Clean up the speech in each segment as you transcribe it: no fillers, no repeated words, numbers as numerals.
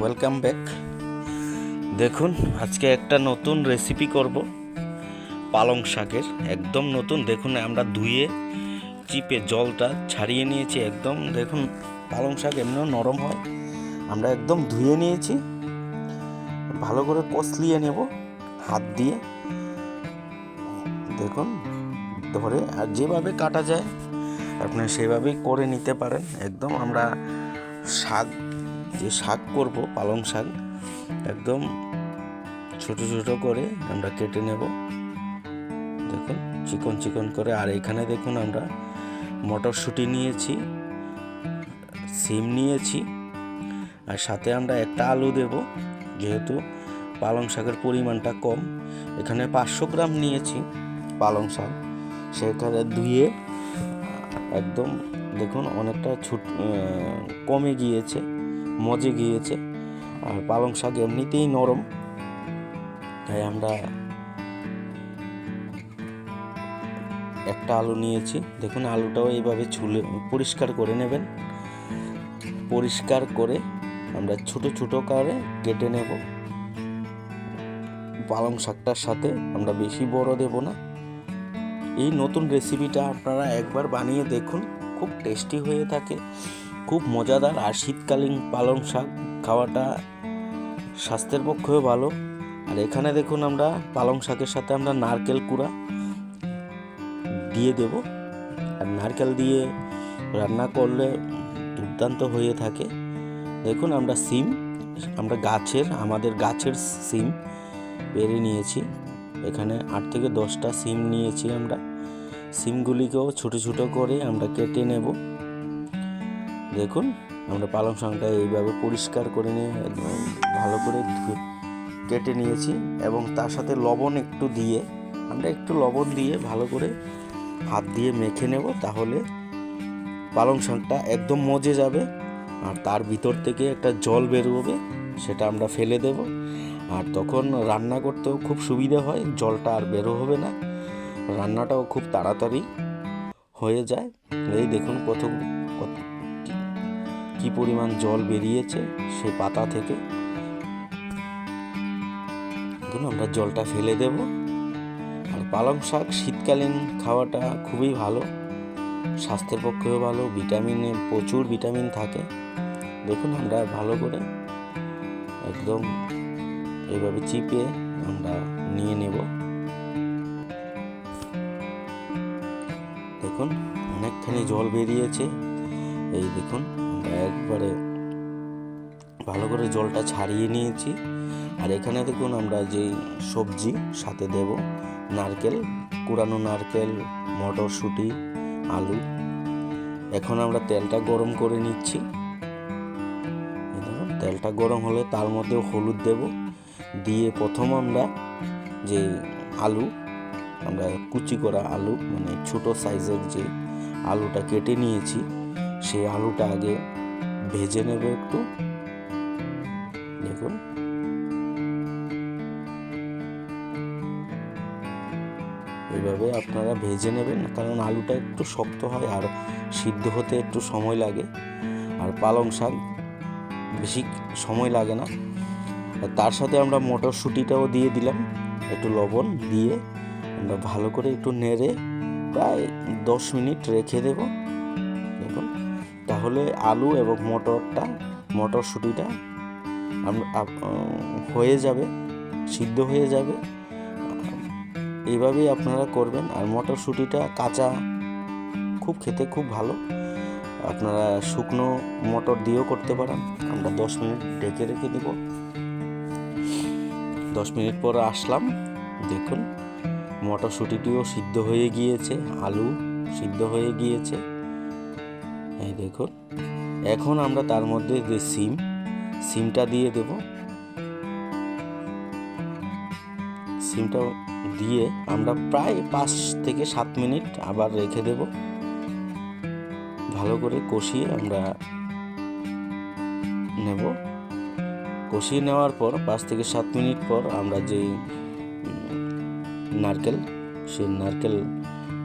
Welcome back. দেখুন, আজকে একটা নতুন রেসিপি করব পালং শাকের, একদম নতুন। দেখুন, আমরা ধুয়ে চিপে জলটা ছাড়িয়ে নিয়েছি একদম। দেখুন, পালং শাক এমনিও নরম হয়, আমরা একদম ধুয়ে নিয়েছি। ভালো করে কষলিয়ে নেব হাত দিয়ে। দেখুন, ধরে আর যেভাবে কাটা যায় আপনি সেভাবেই করে নিতে পারেন। একদম আমরা শাক করব পালং শাক, একদম ছোট ছোট করে আমরা কেটে নেব। দেখুন, চিকন চিকন করে। আর এখানে দেখুন, আমরা মটরশুঁটি নিয়েছি, সিম নিয়েছি, আর সাথে আমরা একটা আলু দেব, যেহেতু পালং শাকের পরিমাণটা কম। এখানে 500 গ্রাম নিয়েছি পালং শাক, সেখানে ধুয়ে একদম দেখুন অনেকটা কমে গিয়েছে, মজে গিয়েছে। আর পালং শাক এমনিতেই নরম, তাই আমরা একটা আলু নিয়েছি। দেখুন, আলুটাও এইভাবে ছুলে পরিষ্কার করে নেবেন। পরিষ্কার করে আমরা ছোট ছোট করে কেটে নেব। পালং শাকটার সাথে আমরা বেশি বড় দেব না। এই নতুন রেসিপিটা আপনারা একবার বানিয়ে দেখুন, খুব টেস্টি হয়ে থাকে, খুব মজাদার। আর শীতকালীন পালং শাক খাওয়াটা স্বাস্থ্যের পক্ষেও ভালো। আর এখানে দেখুন, আমরা পালং শাকের সাথে আমরা নারকেল কুড়া দিয়ে দেব। আর নারকেল দিয়ে রান্না করলে দুর্দান্ত হয়ে থাকে। দেখুন, আমরা আমাদের গাছের সিম পেরে নিয়েছি। এখানে 8 থেকে 10টা সিম নিয়েছি আমরা। সিমগুলিকেও ছোট ছোট করে আমরা কেটে নেব। দেখুন, আমরা পালং শাকটা এইভাবে পরিষ্কার করে নিয়ে ভালো করে কেটে নিয়েছি, এবং তার সাথে লবণ একটু দিয়ে ভালো করে হাত দিয়ে মেখে নেব। তাহলে পালং শাকটা একদম মজে যাবে, আর তার ভিতর থেকে একটা জল বেরোবে, সেটা আমরা ফেলে দেব। আর তখন রান্না করতেও খুব সুবিধা হয়, জলটা আর বেরো হবে না, রান্নাটাও খুব তাড়াতাড়ি হয়ে যায়। এই দেখুন কি পরিমাণ জল বেরিয়েছে সে পাতা থেকে। দেখুন, আমরা জলটা ফেলে দেব। আর পালং শাক শীতকালীন খাওয়াটা খুবই ভালো, স্বাস্থ্যের পক্ষেও ভালো, প্রচুর ভিটামিন থাকে। দেখুন, আমরা ভালো করে একদম এইভাবে চিপে আমরা নিয়ে নেব। দেখুন, অনেকখানি জল বেরিয়েছে। এই দেখুন, আমরা একবারে ভালো করে জলটা ছাড়িয়ে নিয়েছি। আর এখানে দেখুন, আমরা যেই সবজি সাথে দেব, কুড়ানো নারকেল, মটরশুঁটি, আলু। এখন আমরা তেলটা গরম করে নিচ্ছি। দেখুন, তেলটা গরম হলে তার মধ্যে হলুদ দেব, দিয়ে প্রথম আমরা যে আমরা কুচি করা আলু, মানে ছোট সাইজের যে আলুটা কেটে নিয়েছি, সেই আলুটা আগে ভেজে নেব একটু। দেখুন, এইভাবে আপনারা ভেজে নেবেন, কারণ আলুটা একটু শক্ত হয় আর সিদ্ধ হতে একটু সময় লাগে। আর পালং শাক বেশি সময় লাগে না। তার সাথে আমরা মটরশুঁটিটাও দিয়ে দিলাম, একটু লবণ দিয়ে আমরা ভালো করে একটু নেড়ে প্রায় 10 মিনিট রেখে দেব। দেখুন, তাহলে আলু এবং মটরশুঁটিটা হয়ে যাবে, সিদ্ধ হয়ে যাবে। এইভাবেই আপনারা করবেন। আর মটরশুঁটিটা কাঁচা খেতে খুব ভালো, আপনারা শুকনো মটর দিয়েও করতে পারেন। আমরা 10 মিনিট ঢেকে রেখে দেব। 10 মিনিট পর আসলাম। দেখুন, মটরশুঁটিটিও সিদ্ধ হয়ে গিয়েছে, আলু সিদ্ধ হয়ে গিয়েছে। এই দেখুন, এখন আমরা তার মধ্যে যে সিমটা দিয়ে দেব। সিমটা দিয়ে আমরা প্রায় 5 থেকে 7 মিনিট আবার রেখে দেব। ভালো করে কষিয়ে আমরা নেব। কষিয়ে নেওয়ার পর 5 থেকে 7 মিনিট পর আমরা যে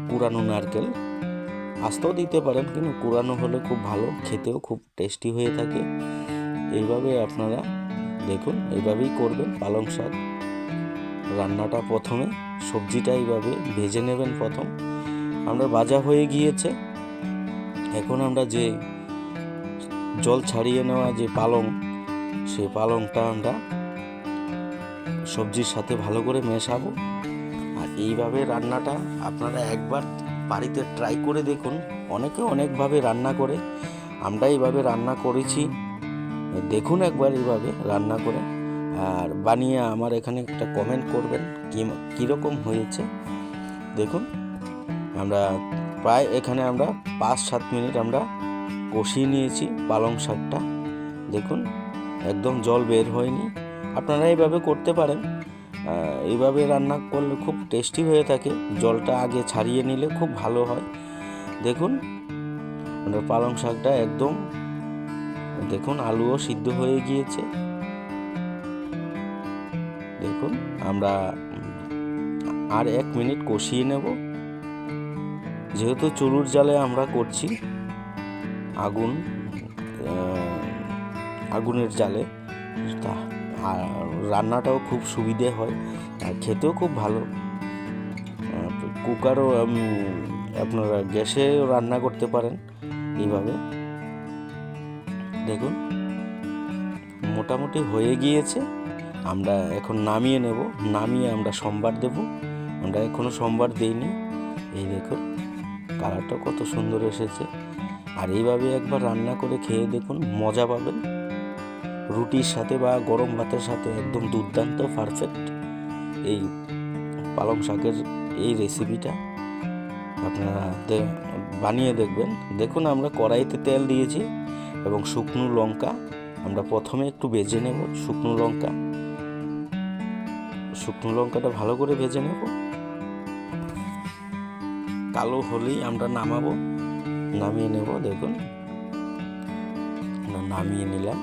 কুড়ানো নারকেল আস্তেও দিতে পারেন, কিন্তু কুড়ানো হলে খুব ভালো, খেতেও খুব টেস্টি হয়ে থাকে। এইভাবে আপনারা দেখুন এইভাবেই করবেন পালং শাক রান্নাটা। প্রথমে সবজিটা এইভাবে ভেজে নেবেন। প্রথম আমরা ভাজা হয়ে গিয়েছে, এখন আমরা যে জল ছাড়িয়ে নেওয়া যে পালং, সেই পালংটা আমরা সবজির সাথে ভালো করে মেশাবো। আর এইভাবে রান্নাটা আপনারা একবার বাড়িতে ট্রাই করে দেখুন। অনেকে অনেকভাবে রান্না করে, আমরা এইভাবে রান্না করেছি। দেখুন একবার এইভাবে রান্না করে, আর বানিয়ে আমার এখানে একটা কমেন্ট করবেন কীরকম হয়েছে। দেখুন আমরা প্রায় এখানে আমরা 5-7 মিনিট আমরা কষিয়ে নিয়েছি পালং শাকটা। দেখুন একদম জল বের হয়নি। আপনারা এইভাবে করতে পারেন, এইভাবে রান্না করলে খুব টেস্টি হয়ে থাকে। জলটা আগে ছাড়িয়ে নিলে খুব ভালো হয়। দেখুন আমরা পালং শাকটা একদম, দেখুন আলুও সিদ্ধ হয়ে গিয়েছে। দেখুন আমরা আর 1 মিনিট কষিয়ে নেব। যেহেতু চুলোর জালে আমরা করছি, আগুনের জালে, তা রান্নাটাও খুব সুবিধে হয় আর খেতেও খুব ভালো। কুকারও আপনারা গ্যাসেও রান্না করতে পারেন এইভাবে। দেখুন মোটামুটি হয়ে গিয়েছে। আমরা এখন নামিয়ে নেব। নামিয়ে আমরা সম্বার দেব। আমরা এখনো সম্বার দেইনি। এই দেখুন কালারটা কত সুন্দর এসেছে। আর এইভাবে একবার রান্না করে খেয়ে দেখুন, মজা পাবেন। রুটির সাথে বা গরম ভাতের সাথে একদম দুর্দান্ত পারফেক্ট এই পালং শাকের এই রেসিপিটা আপনারা বানিয়ে দেখবেন। দেখুন আমরা কড়াইতে তেল দিয়েছি এবং শুকনো লঙ্কা আমরা প্রথমে একটু ভেজে নেব। শুকনো লঙ্কাটা ভালো করে ভেজে নেব। কালো হলেই আমরা নামিয়ে নেব। দেখুন নামিয়ে নিলাম।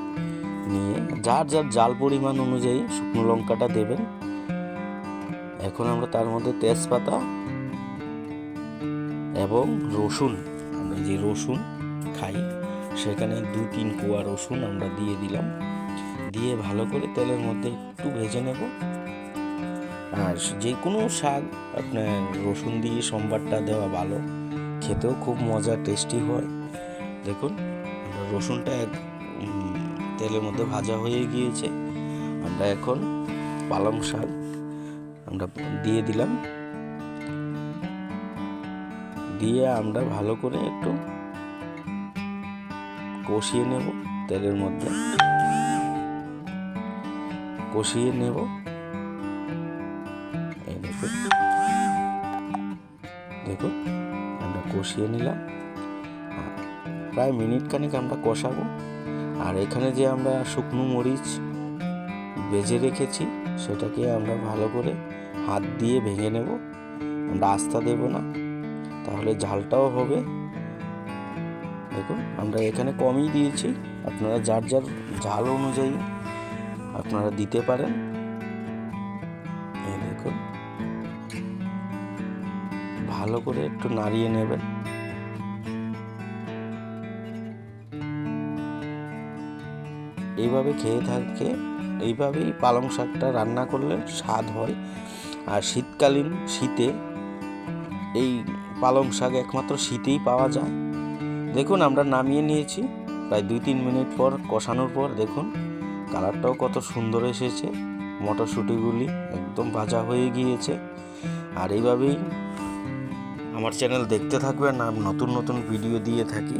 নিয়ে যার জাল পরিমাণ অনুযায়ী শুকনো লঙ্কাটা দেবেন। এখন আমরা তার মধ্যে তেজপাতা এবং রসুন, আমরা যে রসুন খাই সেখানে 2-3 কোয়া রসুন আমরা দিয়ে দিলাম। দিয়ে ভালো করে তেলের মধ্যে একটু ভেজে নেব। আর যে কোনো শাক আপনার রসুন দিয়ে সম্বারটা দেওয়া ভালো, খেতেও খুব মজা টেস্টি হয়। দেখুন আমরা রসুনটা তেলের মধ্যে ভাজা হয়ে গিয়েছে। আমরা এখন পালং শাক আমরা দিয়ে দিলাম। দিয়ে আমরা ভালো করে একটু কষিয়ে নেব। তেলের মধ্যে কষিয়ে নেব। এই দেখুন আমরা কষিয়ে নিলাম। প্রায় মিনিট খানিক আমরা কষাবো। আর এখানে যে আমরা শুকনো মরিচ ভেজে রেখেছি সেটাকে আমরা ভালো করে হাত দিয়ে ভেঙে নেব। আমরা আস্থা দেব না, তাহলে ঝালটাও হবে। দেখুন আমরা এখানে কমই দিয়েছি, আপনারা যার ঝাল অনুযায়ী আপনারা দিতে পারেন। এই দেখুন ভালো করে একটু নাড়িয়ে নেবেন। এইভাবে খেয়ে থাকে, এইভাবেই পালং শাকটা রান্না করলে স্বাদ হয়। আর শীতে এই পালং শাক একমাত্র শীতেই পাওয়া যায়। দেখুন আমরা নামিয়ে নিয়েছি প্রায় 2-3 মিনিট পর কষানোর পর। দেখুন কালারটাও কত সুন্দর এসেছে। মটরশুঁটিগুলি একদম ভাজা হয়ে গিয়েছে। আর এইভাবেই আমার চ্যানেল দেখতে থাকবেন। আর নতুন ভিডিও দিয়ে থাকি।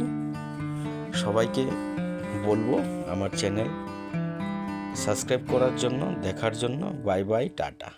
সবাইকে বলবো আমার চ্যানেল সাবস্ক্রাইব করার জন্য, দেখার জন্য। Bye bye, tata.